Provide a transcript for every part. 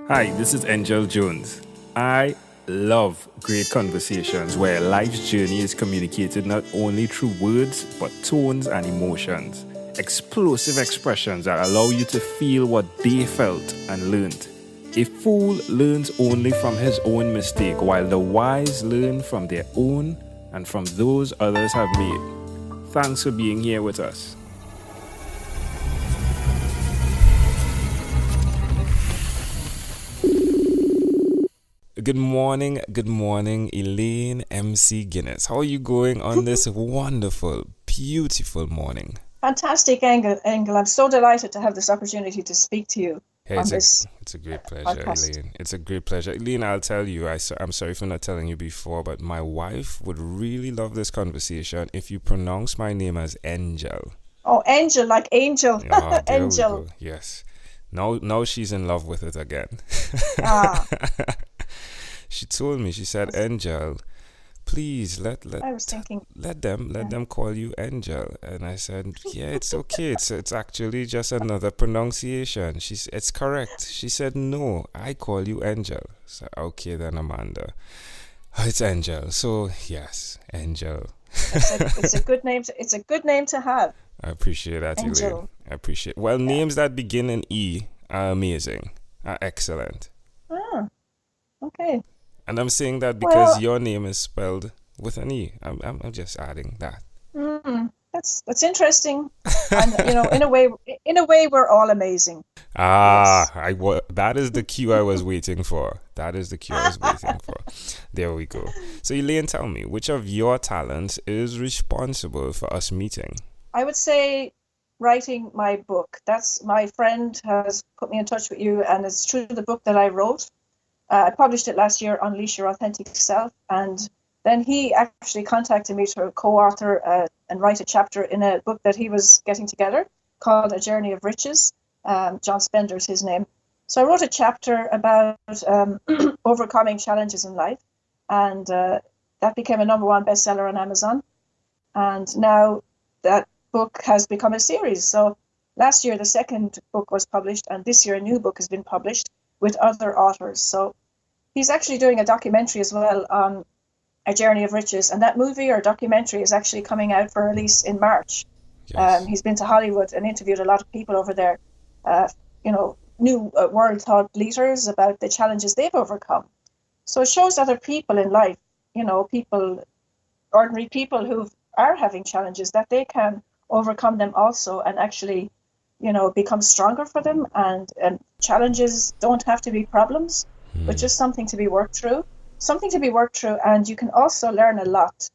Hi, this is Angel Jones. I love great conversations where life's journey is communicated not only through words, but tones and emotions. Explosive expressions that allow you to feel what they felt and learned. A fool learns only from his own mistake, while the wise learn from their own and from those others have made. Thanks for being here with us. Good morning, Elaine MC Guinness. How are you going on this wonderful, beautiful morning? Fantastic, Engel. I'm so delighted to have this opportunity to speak to you Hey, on this it's a great pleasure, podcast. Elaine. It's a great pleasure, Elaine. I'll tell you. I'm sorry for not telling you before, but my wife would really love this conversation if you pronounce my name as Angel. Oh, Angel, like angel, Oh, there we Angel. go. Yes. Now she's in love with it again. Ah, She told me. She said, "Angel, please I was thinking, let yeah. them call you Angel." And I said, "Yeah, it's okay. It's actually just another pronunciation." It's correct. She said, "No, I call you Angel." So okay then, Amanda. It's Angel. So yes, Angel. It's a good name. It's a good name to have, I appreciate that, Elaine. Angel. I appreciate. Well, Yeah. names that begin in E are amazing, are excellent. Ah, okay. And I'm saying that because Well, your name is spelled with an E. I'm just adding that. that's interesting. And in a way, we're all amazing. Yes. That is the cue I was waiting for. That is the cue I was waiting for. There we go. So, Elaine, tell me, which of your talents is responsible for us meeting? I would say writing my book. That's my friend has put me in touch with you, and it's through the book that I wrote. I published it last year, Unleash Your Authentic Self, and then he actually contacted me to co-author and write a chapter in a book that he was getting together called A Journey of Riches. John Spender's his name. So I wrote a chapter about overcoming challenges in life, and that became a #1 bestseller on Amazon. And now that book has become a series. So last year, the second book was published, and this year, a new book has been published with other authors. So he's actually doing a documentary as well on A Journey of Riches, and that movie or documentary is actually coming out for release in March. Yes. He's been to Hollywood and interviewed a lot of people over there, uh, new world thought leaders about the challenges they've overcome. So it shows other people in life, ordinary people who are having challenges, that they can overcome them also and actually, become stronger for them. And challenges don't have to be problems, but just something to be worked through, something to be worked through. And you can also learn a lot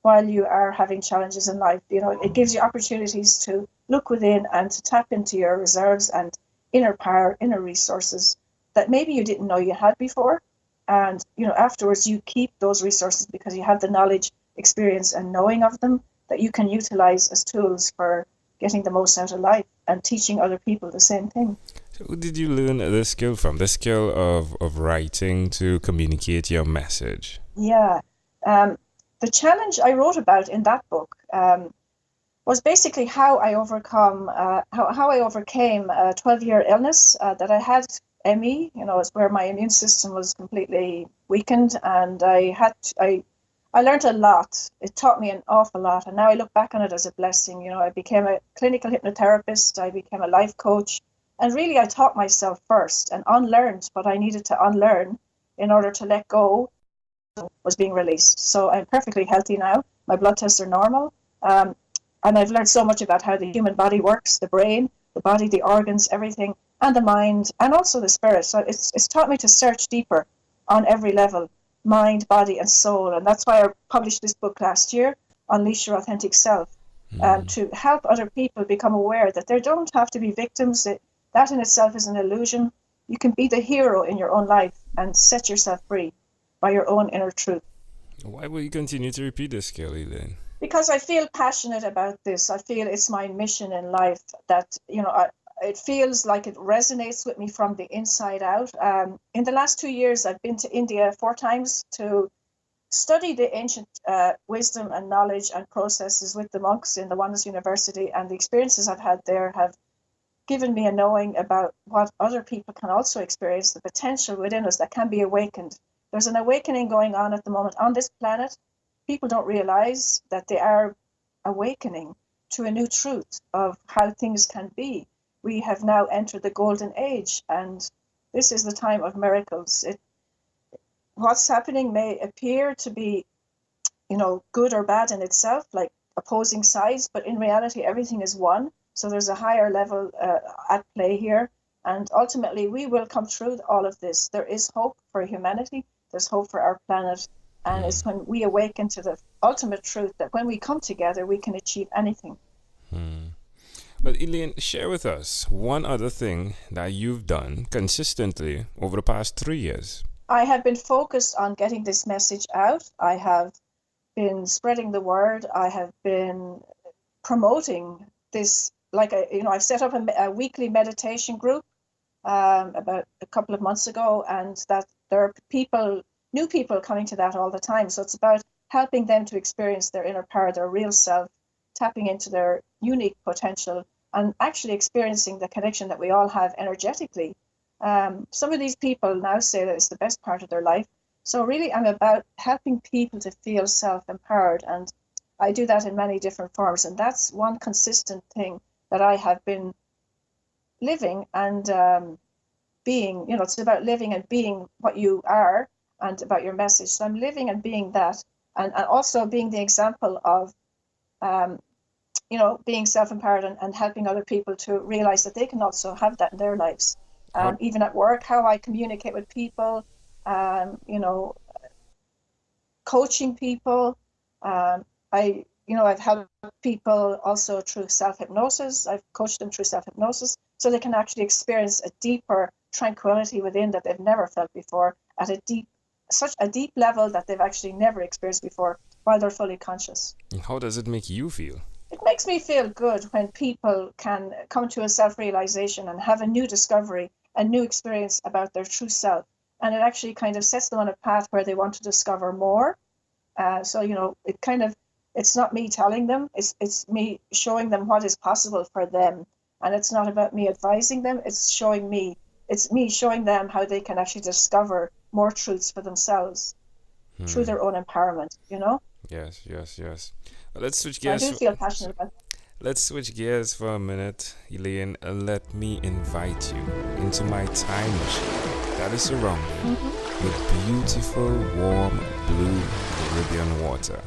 while you are having challenges in life. It gives you opportunities to look within and to tap into your reserves and inner power, inner resources that maybe you didn't know you had before. And, afterwards you keep those resources because you have the knowledge, experience, and knowing of them that you can utilize as tools for getting the most out of life and teaching other people the same thing. So, who did you learn this skill from? The skill of writing to communicate your message? Yeah. Um, the challenge I wrote about in that book was basically how I overcame a 12-year illness that I had. ME, it's where my immune system was completely weakened, and I learned a lot. It taught me an awful lot, and now I look back on it as a blessing. I became a clinical hypnotherapist, I became a life coach, and really I taught myself first and unlearned what I needed to unlearn in order to let go was being released. So I'm perfectly healthy now. My blood tests are normal. And I've learned so much about how the human body works, the brain, the body, the organs, everything, and the mind, and also the spirit. So it's taught me to search deeper on every level, mind, body, and soul. And that's why I published this book last year, Unleash Your Authentic Self, to help other people become aware that they don't have to be victims. That in itself is an illusion. You can be the hero in your own life and set yourself free by your own inner truth. Why will you continue to repeat this skill, Elaine? Because I feel passionate about this. I feel it's my mission in life that, it feels like it resonates with me from the inside out. In the last 2 years, I've been to India 4 times to study the ancient wisdom and knowledge and processes with the monks in the Oneness University. And the experiences I've had there have given me a knowing about what other people can also experience, the potential within us that can be awakened. There's an awakening going on at the moment on this planet. People don't realize that they are awakening to a new truth of how things can be. We have now entered the golden age, and this is the time of miracles. What's happening may appear to be, good or bad in itself, like opposing sides, but in reality, everything is one. So there's a higher level at play here. And ultimately, we will come through all of this. There is hope for humanity. There's hope for our planet. And it's when we awaken to the ultimate truth that when we come together, we can achieve anything. Well, Elaine, share with us one other thing that you've done consistently over the past 3 years. I have been focused on getting this message out. I have been spreading the word. I have been promoting this. I've set up a weekly meditation group about a couple of months ago, and that there are new people coming to that all the time. So it's about helping them to experience their inner power, their real self, tapping into their unique potential, and actually experiencing the connection that we all have energetically. Some of these people now say that it's the best part of their life. So really, I'm about helping people to feel self-empowered, and I do that in many different forms. And that's one consistent thing that I have been living and being. It's about living and being what you are and about your message. So I'm living and being that, and also being the example of, being self-empowered and helping other people to realize that they can also have that in their lives. Even at work, how I communicate with people, coaching people. I've helped people also through self-hypnosis. I've coached them through self-hypnosis so they can actually experience a deeper tranquility within that they've never felt before at such a deep level that they've actually never experienced before while they're fully conscious. And how does it make you feel? It makes me feel good when people can come to a self-realization and have a new discovery, a new experience about their true self. And it actually kind of sets them on a path where they want to discover more. It's not me telling them, it's me showing them what is possible for them. And it's not about me advising them, it's me showing them how they can actually discover more truths for themselves through their own empowerment, Yes. Well, let's switch gears. I do feel passionate about that. Let's switch gears for a minute, Elaine. Let me invite you into my time machine that is surrounded with beautiful, warm, blue Caribbean water.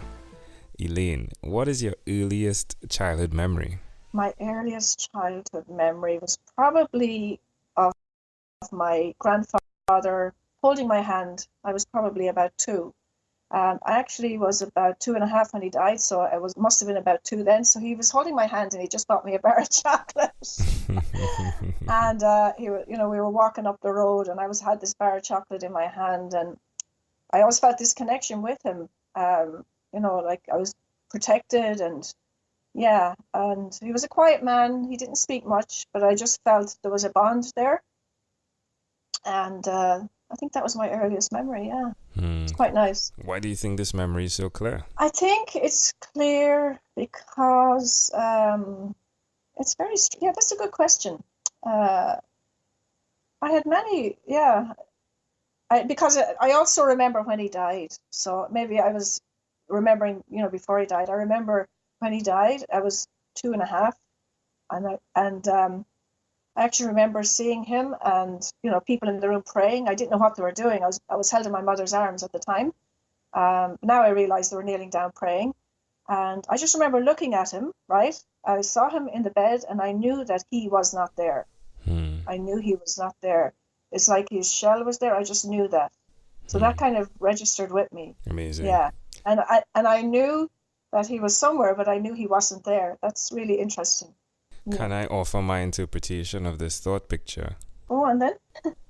Elaine, what is your earliest childhood memory? My earliest childhood memory was probably of my grandfather holding my hand. I was probably about 2. I actually was about 2.5 when he died, so I must have been about 2 then. So he was holding my hand and he just bought me a bar of chocolate. And we were walking up the road, and I had this bar of chocolate in my hand, and I always felt this connection with him. Like I was protected, and he was a quiet man. He didn't speak much, but I just felt there was a bond there. And I think that was my earliest memory, yeah. It's quite nice. Why do you think this memory is so clear? I think it's clear because it's very, that's a good question. I had many, because I also remember when he died. So maybe I was remembering, before he died. I remember when he died, I was 2.5, and I actually remember seeing him and, people in the room praying. I didn't know what they were doing. I was held in my mother's arms at the time. Now I realize they were kneeling down praying. And I just remember looking at him, right? I saw him in the bed and I knew that he was not there. I knew he was not there. It's like his shell was there. I just knew that. So that kind of registered with me. Amazing. Yeah. And I knew that he was somewhere, but I knew he wasn't there. That's really interesting. Yeah. Can I offer my interpretation of this thought picture? Oh, and then?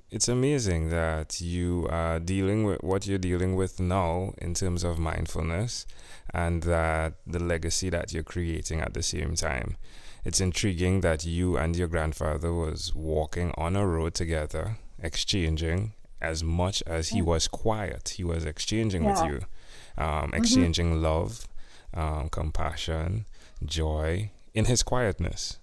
It's amazing that you are dealing with what you're dealing with now in terms of mindfulness, and that the legacy that you're creating at the same time. It's intriguing that you and your grandfather was walking on a road together, exchanging as much as he was quiet. He was exchanging with you, exchanging love, compassion, joy in his quietness.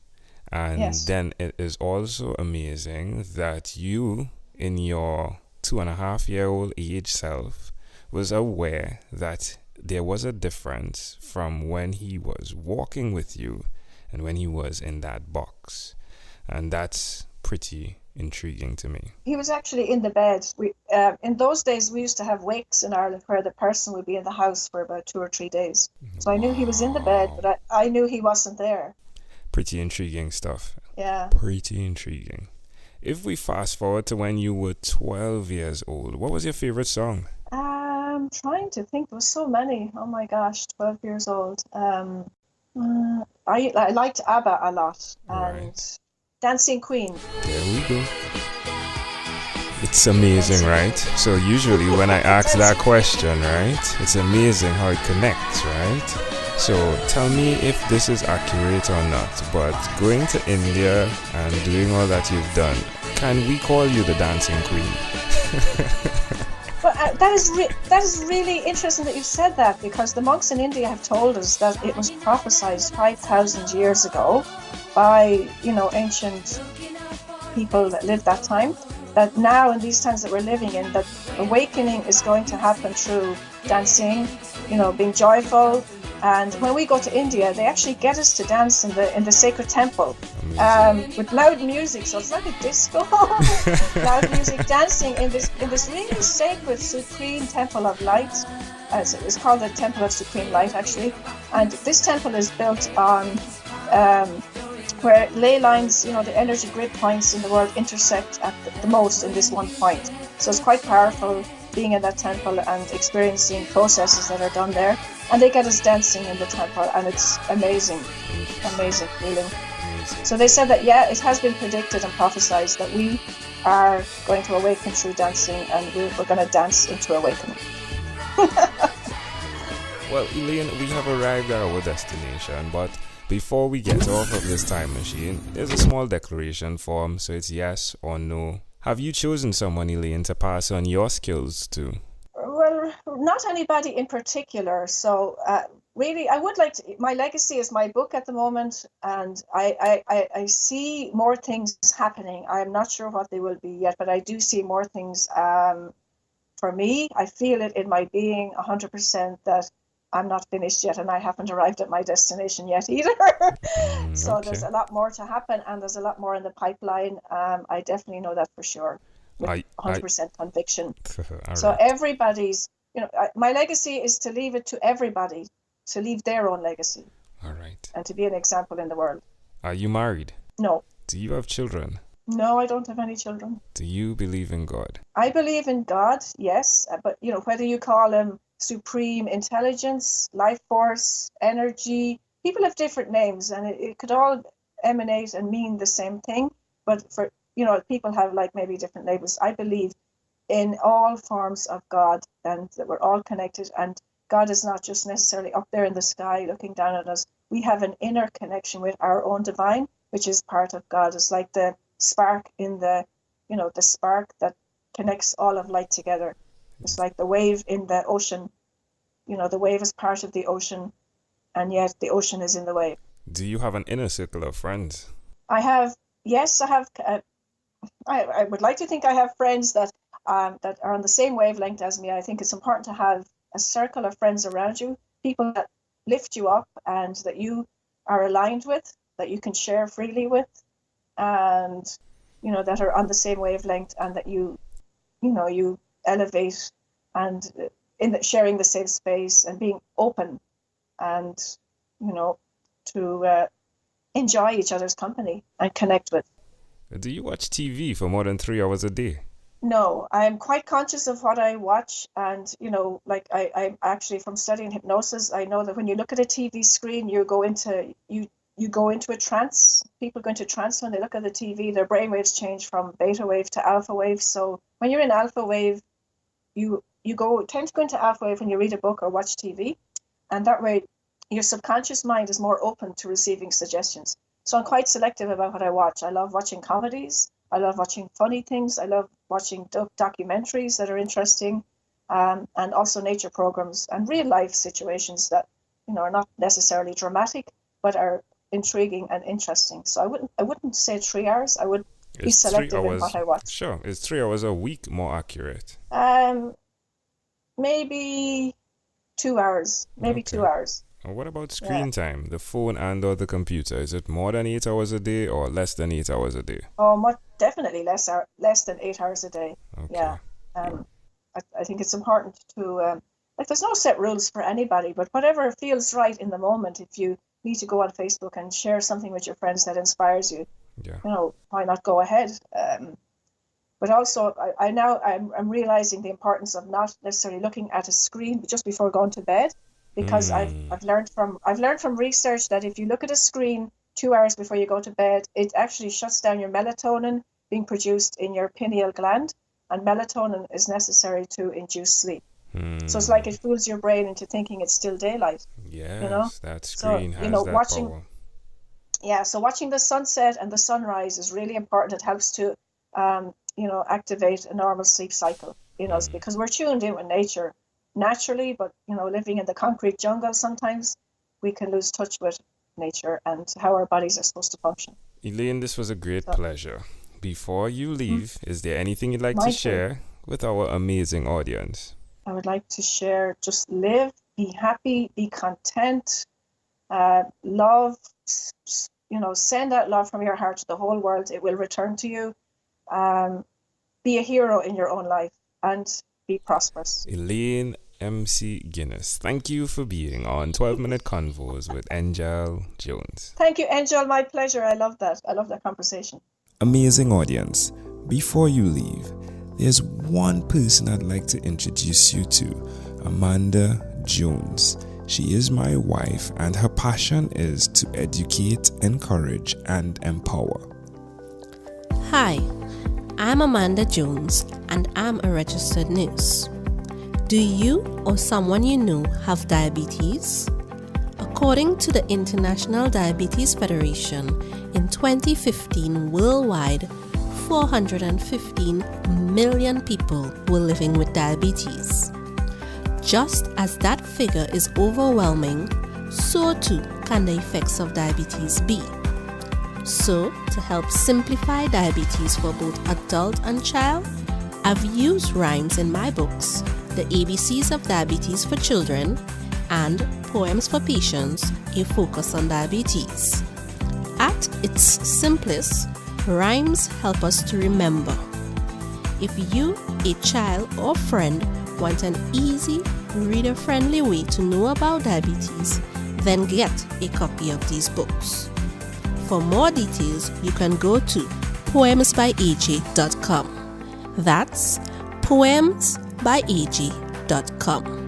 And Yes. then it is also amazing that you, in your 2.5-year-old age self, was aware that there was a difference from when he was walking with you and when he was in that box. And that's pretty intriguing to me. He was actually in the bed. We in those days we used to have wakes in Ireland where the person would be in the house for about 2 or 3 days. So I knew he was in the bed, Wow. but I knew he wasn't there. Pretty intriguing stuff. Yeah. Pretty intriguing. If we fast forward to when you were 12 years old, what was your favorite song? I'm trying to think. There was so many. Oh my gosh, 12 years old. I liked ABBA a lot and Right. Dancing Queen. There we go. It's amazing, Dancing right? Queen. So usually when I ask that Dancing question, right, it's amazing how it connects, right? So tell me if this is accurate or not, but going to India and doing all that you've done, can we call you the Dancing Queen? But that is really interesting that you said that, because the monks in India have told us that it was prophesied 5,000 years ago by, ancient people that lived that time, that now in these times that we're living in, that awakening is going to happen through dancing, being joyful. And when we go to India, they actually get us to dance in the sacred temple with loud music. So it's like a disco, loud music, dancing in this really sacred, supreme temple of light. It's called the Temple of Supreme Light, actually. And this temple is built on where ley lines, the energy grid points in the world intersect at the most in this one point. So it's quite powerful being in that temple and experiencing processes that are done there. And they get us dancing in the temple, and it's amazing feeling. So they said that, it has been predicted and prophesied that we are going to awaken through dancing, and we're going to dance into awakening. Well, Elaine, we have arrived at our destination, but before we get off of this time machine, there's a small declaration form, so it's yes or no. Have you chosen someone, Elaine, to pass on your skills to? Well, not anybody in particular. So really, I would like to. My legacy is my book at the moment, and I see more things happening. I'm not sure what they will be yet, but I do see more things. For me, I feel it in my being 100% that I'm not finished yet, and I haven't arrived at my destination yet either. So Okay. there's a lot more to happen, and there's a lot more in the pipeline. I definitely know that for sure, with I 100% conviction. all So right. everybody's, my legacy is to leave it to everybody to leave their own legacy All right. and to be an example in the world. Are you married? No, Do you have children? no, I don't have any children. Do you believe in God? I believe in God, yes, but whether you call him supreme intelligence, life force, energy, people have different names, and it could all emanate and mean the same thing. But for people have like maybe different labels. I believe in all forms of God, and that we're all connected, and God is not just necessarily up there in the sky looking down at us. We have an inner connection with our own divine, which is part of God. It's like the spark in the spark that connects all of light together. It's like the wave in the ocean. The wave is part of the ocean, and yet the ocean is in the wave. Do you have an inner circle of friends? I have, yes, I have. I would like to think I have friends that are on the same wavelength as me. I think it's important to have a circle of friends around you, people that lift you up and that you are aligned with, that you can share freely with, and that are on the same wavelength, and that you elevate, and sharing the same space and being open, and to enjoy each other's company and connect with. Do you watch TV for more than 3 hours a day? No, I'm quite conscious of what I watch, and like I'm actually, from studying hypnosis, I know that when you look at a TV screen, you go into a trance. People go into trance when they look at the TV. Their brainwaves change from beta wave to alpha wave. So when you're in alpha wave, you tend to go into alpha wave when you read a book or watch TV, and that way your subconscious mind is more open to receiving suggestions. So I'm quite selective about what I watch. I love watching comedies. I love watching funny things. I love watching documentaries that are interesting, and also nature programs and real life situations that are not necessarily dramatic, but are intriguing and interesting. So I wouldn't say 3 hours. I would be Is 3 selective in hours, what I watch. sure, is 3 hours a week more accurate? Maybe 2 hours. Maybe Okay. 2 hours. And what about screen time? The phone and or the computer, is it more than 8 hours a day or less than 8 hours a day? Oh, definitely less than 8 hours a day. Okay. Yeah. I think it's important to like, there's no set rules for anybody, but whatever feels right in the moment. If you need to go on Facebook and share something with your friends that inspires you, Yeah. Why not go ahead? But also, I'm realizing the importance of not necessarily looking at a screen just before going to bed, because I've learned from research that if you look at a screen 2 hours before you go to bed, it actually shuts down your melatonin being produced in your pineal gland, and melatonin is necessary to induce sleep. So it's like it fools your brain into thinking it's still daylight. Yes, that screen has that power. Yeah, so watching the sunset and the sunrise is really important. It helps to, activate a normal sleep cycle, because we're tuned in with nature naturally, but, living in the concrete jungle, sometimes we can lose touch with nature and how our bodies are supposed to function. Elaine, this was a great pleasure. Before you leave, is there anything you'd like to share with our amazing audience? I would like to share, just live, be happy, be content, love, send out love from your heart to the whole world. It will return to you. Be a hero in your own life and be prosperous. Elaine MC Guinness, thank you for being on 12-Minute Convos with Angel Jones. Thank you, Angel. My pleasure. I love that. I love that conversation. Amazing audience. Before you leave, there's one person I'd like to introduce you to, Amanda Jones. She is my wife, and her passion is to educate, encourage, and empower. Hi, I'm Amanda Jones, and I'm a registered nurse. Do you or someone you know have diabetes? According to the International Diabetes Federation, in 2015 worldwide, 415 million people were living with diabetes. Just as that figure is overwhelming, so too can the effects of diabetes be. So, to help simplify diabetes for both adult and child, I've used rhymes in my books, The ABCs of Diabetes for Children and Poems for Patients, A Focus on Diabetes. At its simplest, rhymes help us to remember. If you, a child or friend, want an easy, reader-friendly way to know about diabetes, then get a copy of these books. For more details, you can go to poemsbyaj.com. That's poemsbyaj.com.